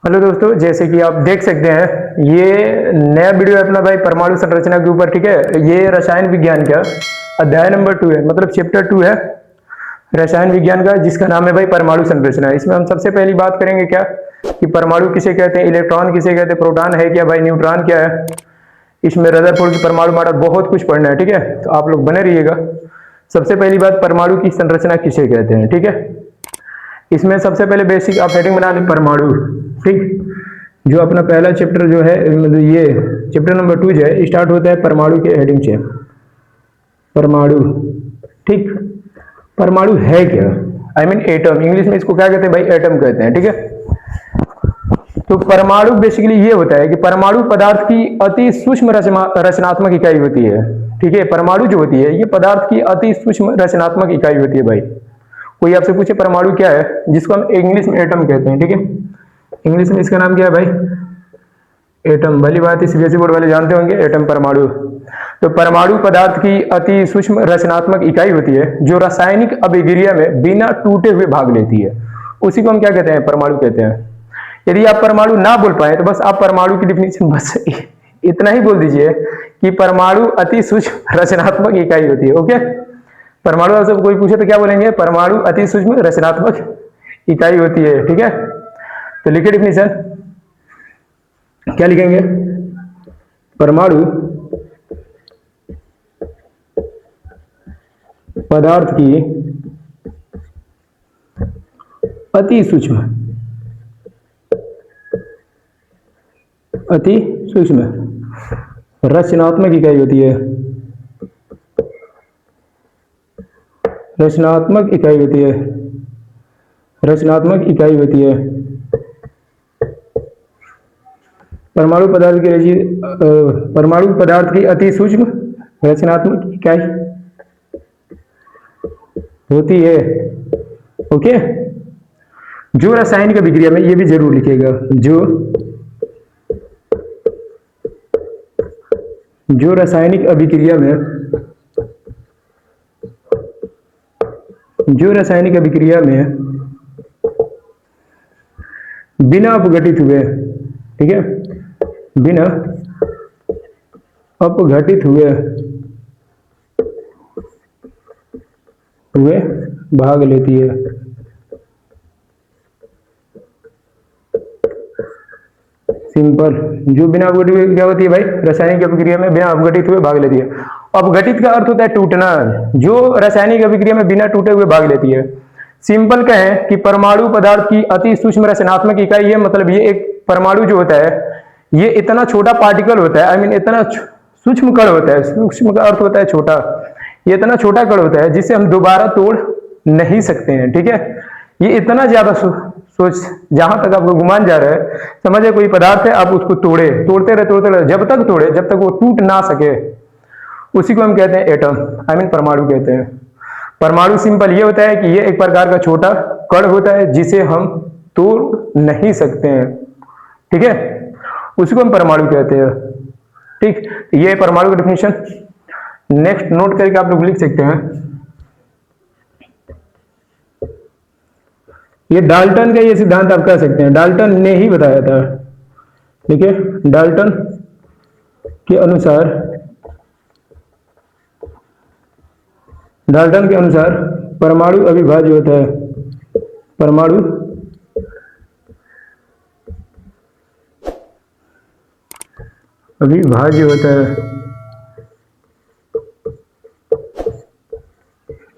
Hello दोस्तों, जैसे कि आप देख सकते हैं ये नया वीडियो है अपना भाई परमाणु संरचना के ऊपर। ठीक है, ये रसायन विज्ञान का अध्याय नंबर 2 है, मतलब चैप्टर 2 है रसायन विज्ञान का, जिसका नाम है भाई परमाणु संरचना। इसमें हम सबसे पहली बात करेंगे क्या कि परमाणु किसे कहते हैं, इलेक्ट्रॉन किसे कहते हैं, प्रोटॉन है क्या भाई, न्यूट्रॉन क्या है। इसमें रदरफोर्ड की परमाणु मॉडल बहुत कुछ पढ़ना है। ठीक है, तो आप लोग बने रहिएगा। सबसे पहली बात, परमाणु की संरचना किसे कहते हैं। ठीक है, इसमें सबसे पहले बेसिक आप हेडिंग बना लें परमाणु। ठीक, जो अपना पहला चैप्टर जो है, मतलब ये चैप्टर नंबर 2 जो है स्टार्ट होता है परमाणु के हेडिंग से। परमाणु, ठीक, परमाणु है क्या, आई मीन एटम, इंग्लिश में इसको क्या कहते हैं भाई, एटम कहते हैं। ठीक है, तो परमाणु बेसिकली ये होता है कि परमाणु पदार्थ की अति सूक्ष्म रचनात्मक इकाई होती है। ठीक है, परमाणु जो होती है ये पदार्थ की अति सूक्ष्म रचनात्मक इकाई होती है भाई। कोई आपसे पूछे परमाणु क्या है, जिसको हम इंग्लिश में एटम कहते हैं। ठीक है, इंग्लिश में इसका नाम क्या है भाई, एटम। भली बात है, सीबीएसई बोर्ड वाले जानते होंगे एटम, परमाणु। तो परमाणु पदार्थ की अति सूक्ष्म रचनात्मक इकाई होती है जो रासायनिक अभिक्रिया में बिना टूटे हुए भाग लेती है। उसी को हम क्या कहते हैं, परमाणु कहते हैं। यदि आप परमाणु ना बोल पाए तो बस आप परमाणु की डिफिनीशन बस इतना ही बोल दीजिए कि परमाणु अति सूक्ष्म रचनात्मक इकाई होती है। ओके, परमाणु आपसे कोई पूछे तो क्या बोलेंगे, परमाणु अति सूक्ष्म रचनात्मक इकाई होती है। ठीक है, तो लिखिए डिफिनीशन, क्या लिखेंगे, परमाणु पदार्थ की अति सूक्ष्म रचनात्मक इकाई होती है। रचनात्मक इकाई होती है, रचनात्मक इकाई होती है। परमाणु पदार्थ की अति सूक्ष्म रचनात्मक इकाई होती है। ओके, जो रासायनिक अभिक्रिया में, ये भी जरूर लिखिएगा, जो रासायनिक अभिक्रिया में बिना अपघटित हुए, ठीक है, बिना अपघटित हुए भाग लेती है। सिंपल, जो बिना अपघटित हुए क्या होती है भाई, रासायनिक अभिक्रिया में बिना अपघटित हुए भाग लेती है। अपघटित का अर्थ होता है टूटना, जो रासायनिक अभिक्रिया में बिना टूटे हुए भाग लेती है। सिंपल कहें कि परमाणु पदार्थ की अति सूक्ष्म रचनात्मक इकाई है, मतलब ये एक परमाणु जो होता है ये इतना छोटा पार्टिकल होता है, आई मीन इतना सूक्ष्म कण होता है, सूक्ष्म का अर्थ होता है छोटा, ये इतना छोटा कण होता है जिसे हम दोबारा तोड़ नहीं सकते हैं। ठीक है, ये इतना ज्यादा सोच, जहां तक आपको गुमान जा रहा है, समझे कोई पदार्थ है, आप उसको तोड़ते रहे जब तक वो टूट ना सके, उसी को हम कहते हैं एटम, आई मीन परमाणु कहते हैं। परमाणु सिंपल ये होता है कि ये एक प्रकार का छोटा कण होता है जिसे हम तोड़ नहीं सकते हैं। ठीक है, उसी को हम परमाणु कहते हैं। ठीक, ये परमाणु का डिफिनीशन। नेक्स्ट नोट करके आप लोग लिख सकते हैं, ये डाल्टन का ये सिद्धांत आप कह सकते हैं, डाल्टन ने ही बताया था। ठीक है, डाल्टन के अनुसार परमाणु अविभाज्य होता है। परमाणु अविभाज्य होता है।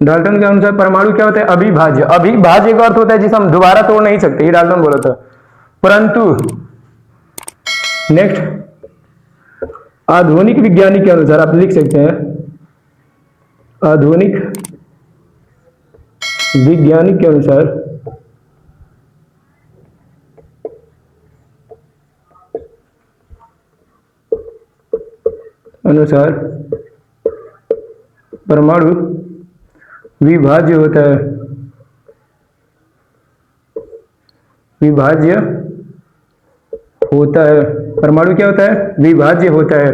डाल्टन के अनुसार परमाणु क्या होता है, अविभाज्य। अविभाज्य का अर्थ होता है जिसे हम दोबारा तोड़ नहीं सकते, ये डाल्टन बोला था। परंतु नेक्स्ट, आधुनिक विज्ञानी के अनुसार आप लिख सकते हैं, आधुनिक विज्ञानी के अनुसार परमाणु विभाज्य होता है। विभाज्य होता है, परमाणु क्या होता है, विभाज्य होता है।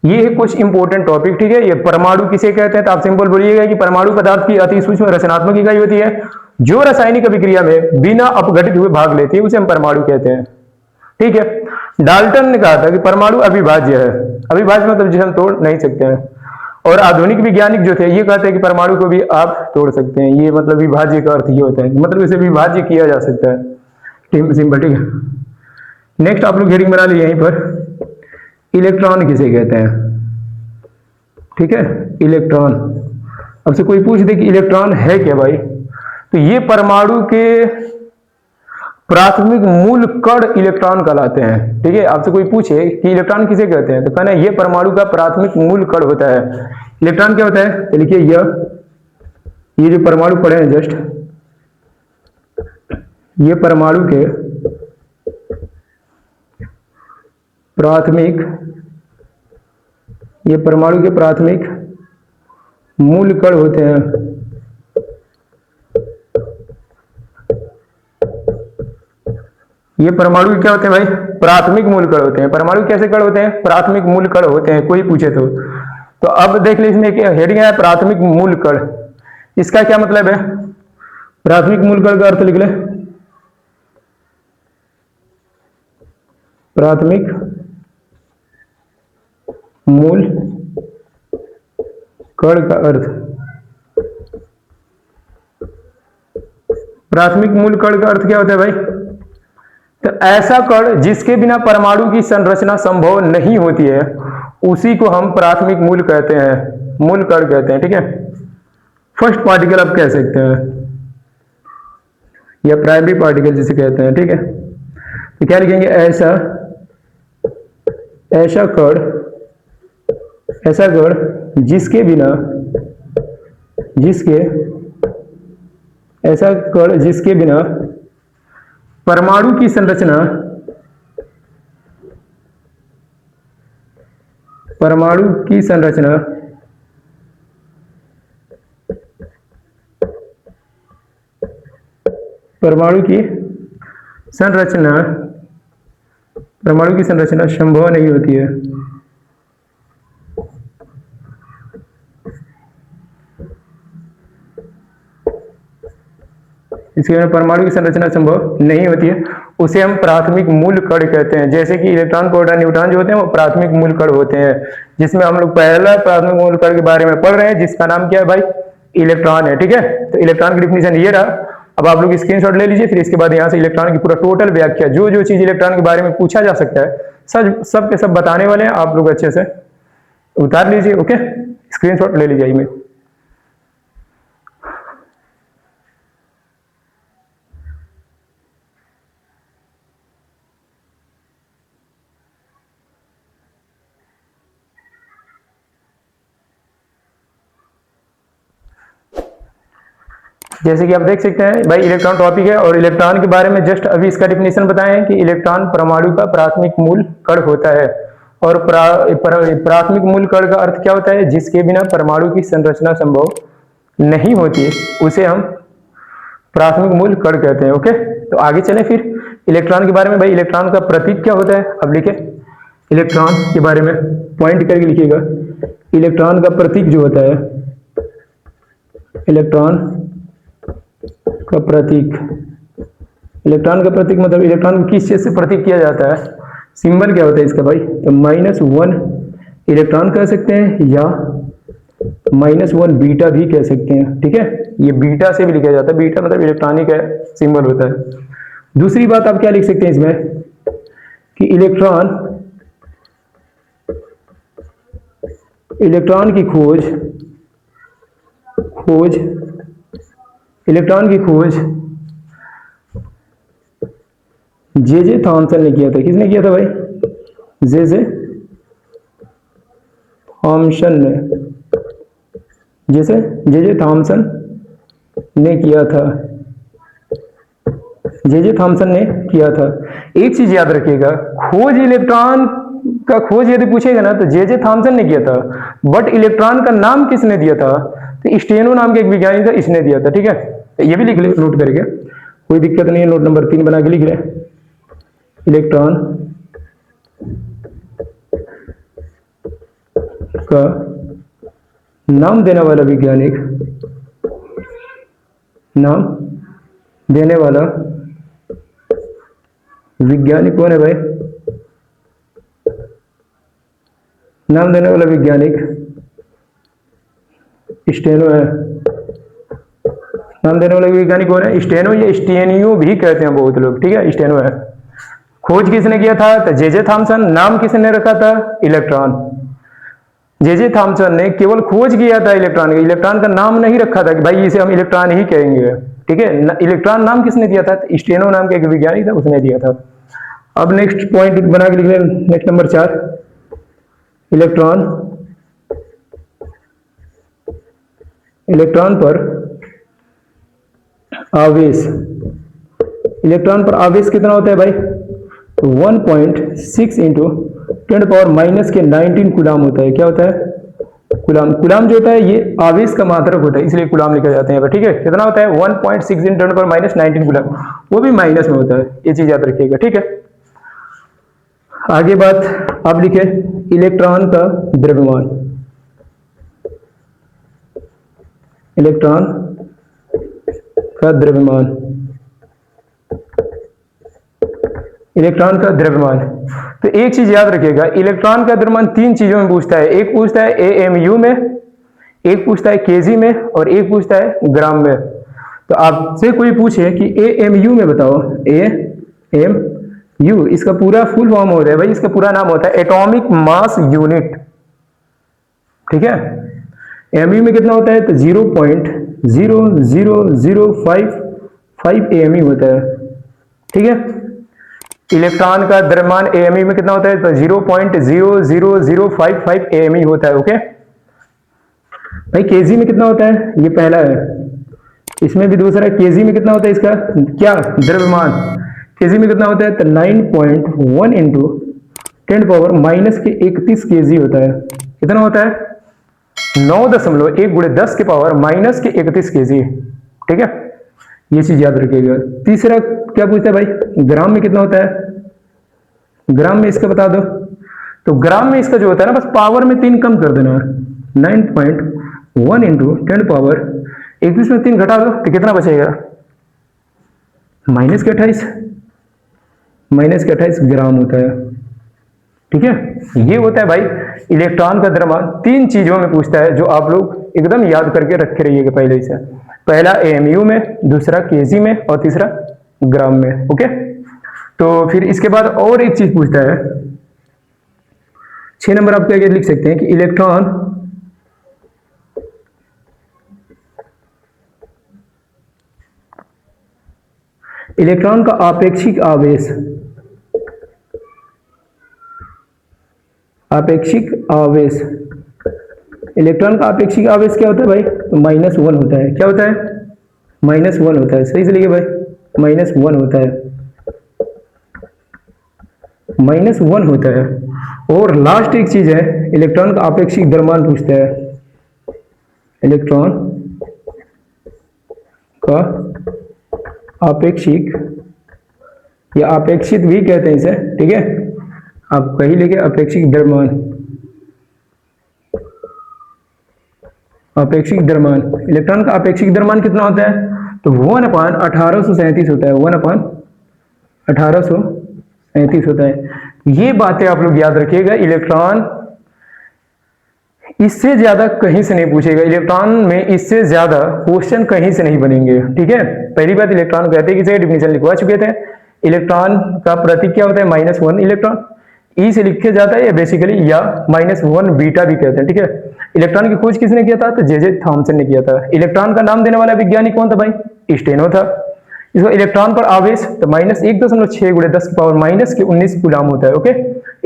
ये है कुछ इंपॉर्टेंट टॉपिक। ठीक है, ये परमाणु किसे कहते हैं, तो आप सिंपल बोलिएगा कि परमाणु पदार्थ की अति सूक्ष्म रचनात्मक इकाई होती है जो रासायनिक अभिक्रिया में बिना अपघटित हुए भाग लेती है, उसे हम परमाणु कहते हैं। ठीक है। डाल्टन ने कहा था कि परमाणु अविभाज्य है। अविभाज्य मतलब जिसे हम तोड़ नहीं सकते हैं। और आधुनिक वैज्ञानिक जो थे ये कहते हैं कि परमाणु को भी आप तोड़ सकते हैं। ये मतलब विभाज्य का अर्थ ये होता है, मतलब इसे विभाज्य किया जा सकता है। सिंपल, ठीक है। नेक्स्ट आप लोग हेडिंग बना लीजिए यहीं पर, इलेक्ट्रॉन किसे कहते हैं, ठीक है। इलेक्ट्रॉन, अब से कोई पूछ दे कि इलेक्ट्रॉन है क्या भाई, तो ये परमाणु के प्राथमिक मूल कण इलेक्ट्रॉन कहलाते हैं, ठीक है। आपसे कोई पूछे कि इलेक्ट्रॉन किसे कहते हैं, तो कहना है ये परमाणु का प्राथमिक मूल कण होता है। इलेक्ट्रॉन क्या होता है, तो लिखिए ये जो परमाणु पड़े हैं जस्ट, ये परमाणु के प्राथमिक मूल कण होते हैं। ये परमाणु क्या होते हैं भाई, प्राथमिक मूल कण होते हैं। परमाणु कैसे कण होते हैं, प्राथमिक मूल कण होते हैं, कोई पूछे तो अब देख लीजिए इसमें एक हेडिंग है प्राथमिक मूल कण। इसका क्या मतलब है, प्राथमिक मूल कण का अर्थ लिख ले, प्राथमिक मूल कण का अर्थ, प्राथमिक मूल कण का अर्थ क्या होता है भाई, तो ऐसा कण जिसके बिना परमाणु की संरचना संभव नहीं होती है उसी को हम प्राथमिक मूल कहते हैं, मूल कण कहते हैं, ठीक है। फर्स्ट पार्टिकल आप कह सकते हैं या प्राइमरी पार्टिकल जिसे कहते हैं, ठीक है। तो क्या लिखेंगे, ऐसा कण जिसके बिना परमाणु की संरचना संभव नहीं होती है। इसके बिना परमाणु की संरचना संभव नहीं होती है, उसे हम प्राथमिक मूल कण कहते हैं। जैसे कि इलेक्ट्रॉन, प्रोटॉन, न्यूट्रॉन जो होते हैं वो प्राथमिक मूल कण होते हैं, जिसमें हम लोग पहला प्राथमिक मूल कण के बारे में पढ़ रहे हैं जिसका नाम क्या है भाई, इलेक्ट्रॉन है, ठीक है। तो इलेक्ट्रॉन की डिफिनीशन ये रहा। अब आप लोग स्क्रीनशॉट ले लीजिए, फिर इसके बाद यहाँ से इलेक्ट्रॉन की पूरा टोटल व्याख्या, जो जो चीज इलेक्ट्रॉन के बारे में पूछा जा सकता है सब के सब बताने वाले हैं, आप लोग अच्छे से उतार लीजिए। ओके, स्क्रीनशॉट ले लीजिए में। जैसे कि आप देख सकते हैं भाई इलेक्ट्रॉन टॉपिक है और इलेक्ट्रॉन के बारे में जस्ट अभी इसका डिफिनेशन बताएं कि इलेक्ट्रॉन परमाणु का प्राथमिक मूल कण होता है। और प्राथमिक मूल कण का अर्थ क्या होता है, जिसके बिना परमाणु की संरचना संभव नहीं होती, उसे हम प्राथमिक मूल कण कहते हैं। ओके, तो आगे चलें फिर इलेक्ट्रॉन के बारे में। भाई इलेक्ट्रॉन का प्रतीक क्या होता है, अब लिखे इलेक्ट्रॉन के बारे में पॉइंट करके लिखिएगा। इलेक्ट्रॉन का प्रतीक जो होता है, इलेक्ट्रॉन का प्रतीक मतलब इलेक्ट्रॉन को किस चीज से प्रतीक किया जाता है, सिंबल क्या होता है इसका भाई, तो -1 इलेक्ट्रॉन कह सकते हैं या -1 बीटा भी कह सकते हैं, ठीक है। ये बीटा से भी लिखा जाता है, बीटा मतलब इलेक्ट्रॉनिक है सिंबल होता है। दूसरी बात आप क्या लिख सकते हैं इसमें कि इलेक्ट्रॉन की खोज जे थॉमसन ने किया था। किसने किया था भाई, जे थॉमसन ने, जे थॉमसन ने किया था, जे थॉमसन ने किया था। एक चीज याद रखिएगा, खोज इलेक्ट्रॉन का खोज यदि पूछेगा ना तो जे थॉमसन ने किया था, बट इलेक्ट्रॉन का नाम किसने दिया था, तो स्टेनो नाम के एक वैज्ञानिक था, इसने दिया था, ठीक है। तो ये भी लिख ले नोट करके, कोई दिक्कत नहीं है, नोट नंबर 3 बना के लिख ले। इलेक्ट्रॉन का नाम देने वाला वैज्ञानिक, नाम देने वाला वैज्ञानिक कौन है भाई? नाम देने वाला वैज्ञानिक स्टेनो है। नाम देने वाला वैज्ञानिक कौन है? स्टेनो या स्टेनियो भी कहते हैं बहुत लोग, ठीक है, स्टेनो है। खोज किसने किया था? तो जे थॉमसन। नाम किसने रखा था? इलेक्ट्रॉन। जे थॉमसन ने केवल खोज किया था इलेक्ट्रॉन का, इलेक्ट्रॉन का नाम नहीं रखा था कि भाई इसे हम इलेक्ट्रॉन ही कहेंगे, ठीक है। इलेक्ट्रॉन नाम किसने दिया था? स्टेनो नाम का एक वैज्ञानिक था, उसने दिया था। अब नेक्स्ट पॉइंट बना के लिख लें, नेक्स्ट नंबर 4, इलेक्ट्रॉन। इलेक्ट्रॉन पर आवेश, इलेक्ट्रॉन पर आवेश कितना होता है भाई? 1.6 इंटू 10⁻⁻19 कूलाम होता है। क्या होता है? कूलाम। कूलाम जो होता है ये आवेश का मात्रक होता है, इसलिए कूलाम लिखा जाता है यहाँ पर, ठीक है। कितना होता है? 1.6 इंटू 10⁻19 कूलाम, वो भी माइनस में होता है, ये चीज याद रखिएगा, ठीक है। आगे बात आप लिखे, इलेक्ट्रॉन का द्रव्यमान। इलेक्ट्रॉन का द्रव्यमान, इलेक्ट्रॉन का द्रव्यमान। तो एक चीज याद रखिएगा, इलेक्ट्रॉन का द्रव्यमान 3 चीजों में पूछता है। एक पूछता है एएमयू में, एक पूछता है केजी में, और एक पूछता है ग्राम में। तो आपसे कोई पूछे कि एएमयू में बताओ, एएमयू, इसका पूरा फुल फॉर्म होता है भाई, इसका पूरा नाम होता है एटॉमिक मास यूनिट, ठीक है। एमयू में कितना होता है? तो 0.00055 एएमयू होता है, ठीक है। इलेक्ट्रॉन का द्रव्यमान एएमयू में कितना होता है? तो 0.00055 एएमयू होता है, ओके भाई। केजी में कितना होता है? ये पहला है, इसमें भी दूसरा है। केजी में कितना होता है इसका? क्या? द्रव्यमान। केजी में कितना होता है? तो 9.1 इंटू 10⁻31 केजी होता है। कितना होता है? 9.1 × 10 के पावर -31 केजी, ठीक है। ये चीज याद रखिएगा। तीसरा क्या पूछता है भाई? ग्राम में कितना होता है? ग्राम में इसका बता दो। तो ग्राम में इसका जो होता है ना, बस पावर में 3 कम कर देना, 9.1 इंटू 10⁻31 में 3 घटा दो तो कितना बचेगा? -28 ग्राम होता है, ठीक है। ये होता है भाई इलेक्ट्रॉन का द्रव्यमान। 3 चीजों में पूछता है, जो आप लोग एकदम याद करके रखे रहिएगा पहले से। पहला एएमयू में, दूसरा केजी में, और तीसरा ग्राम में, ओके। तो फिर इसके बाद और एक चीज पूछता है, 6 नंबर आप क्या लिख सकते हैं कि इलेक्ट्रॉन का आपेक्षिक आवेश, आपेक्षिक आवेश, इलेक्ट्रॉन का आपेक्षिक आवेश क्या होता है भाई? तो -1 होता है। क्या होता है? -1 होता है, सही से लिखिए भाई, -1 होता है, -1 होता है। और लास्ट एक चीज है, इलेक्ट्रॉन का आपेक्षिक द्रव्यमान पूछता है। इलेक्ट्रॉन का आपेक्षिक, या अपेक्षित भी कहते हैं इसे, ठीक है। आप कहीं लिखे अपेक्षिक द्रव्यमान, अपेक्षिक द्रव्यमान। इलेक्ट्रॉन का अपेक्षिक द्रव्यमान कितना होता है? तो 1/1837 होता है, 1/1837 होता है। ये बातें आप लोग याद रखिएगा। इलेक्ट्रॉन इससे ज्यादा कहीं से नहीं पूछेगा, इलेक्ट्रॉन में इससे ज्यादा क्वेश्चन कहीं से नहीं बनेंगे, ठीक है। पहली बात, इलेक्ट्रॉन कहते हैं, किसी डिफिनेशन लिखवा चुके थे। इलेक्ट्रॉन का प्रतीक क्या होता है? -1। इलेक्ट्रॉन ई से लिखे जाता है, या बेसिकली या -1 बीटा भी कहते हैं, ठीक है। इलेक्ट्रॉन की खोज किसने किया था? तो जे थॉमसन ने किया था। इलेक्ट्रॉन का नाम देने वाला वैज्ञानिक कौन था भाई? स्टेनो था। इसको इलेक्ट्रॉन पर आवेश तो -1.6 × 10⁻−19 कूलाम होता है, ओके।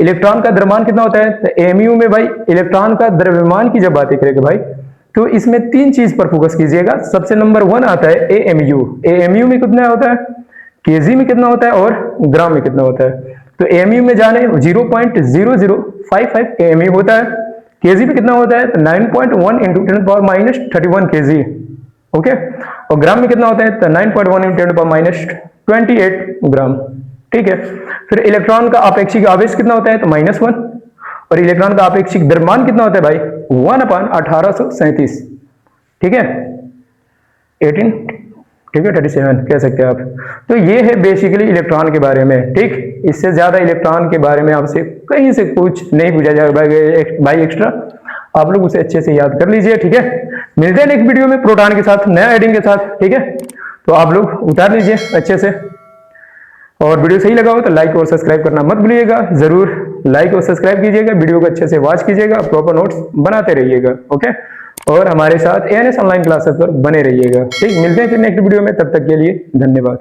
इलेक्ट्रॉन का द्रव्यमान कितना होता है? तो एमयू में भाई इलेक्ट्रॉन का द्रव्यमान की जब बातें करेंगे भाई, तो इसमें 3 चीज पर फोकस कीजिएगा। सबसे नंबर 1 आता है एएमयू। एएमयू में कितना होता है? केजी में कितना होता है? और ग्राम में कितना होता है? तो एएमयू में जाने 0.0055 एएमयू होता है। केजी में कितना होता है? तो 9.1 इंटू 10⁻31 केजी, ओके। और ग्राम में कितना होता है? तो 9.1 इंटू 10⁻28 ग्राम, ठीक है। फिर इलेक्ट्रॉन का आपेक्षिक आवेश कितना होता है? तो -1। और इलेक्ट्रॉन का आपेक्षिक द्रव्यमान कितना होता है भाई? 1/1837, ठीक है। 18 ठीक है, 37 कह सकते हैं आप। तो ये है बेसिकली इलेक्ट्रॉन के बारे में, ठीक। इससे ज्यादा इलेक्ट्रॉन के बारे में आपसे कहीं से कुछ नहीं पूछा जाएगा बाई एक्स्ट्रा, आप लोग उसे अच्छे से याद कर लीजिए, ठीक है। मिलते हैं नेक्स्ट वीडियो में प्रोटॉन के साथ, नया हेडिंग के साथ, ठीक है। तो आप लोग उतार लीजिए अच्छे से, और वीडियो सही लगा हो तो लाइक और सब्सक्राइब करना मत भूलिएगा, जरूर लाइक और सब्सक्राइब कीजिएगा, वीडियो को अच्छे से वॉच कीजिएगा, प्रॉपर नोट्स बनाते रहिएगा, ओके। और हमारे साथ एएनएस ऑनलाइन क्लासेस पर बने रहिएगा, ठीक। मिलते हैं फिर नेक्स्ट वीडियो में, तब तक के लिए धन्यवाद।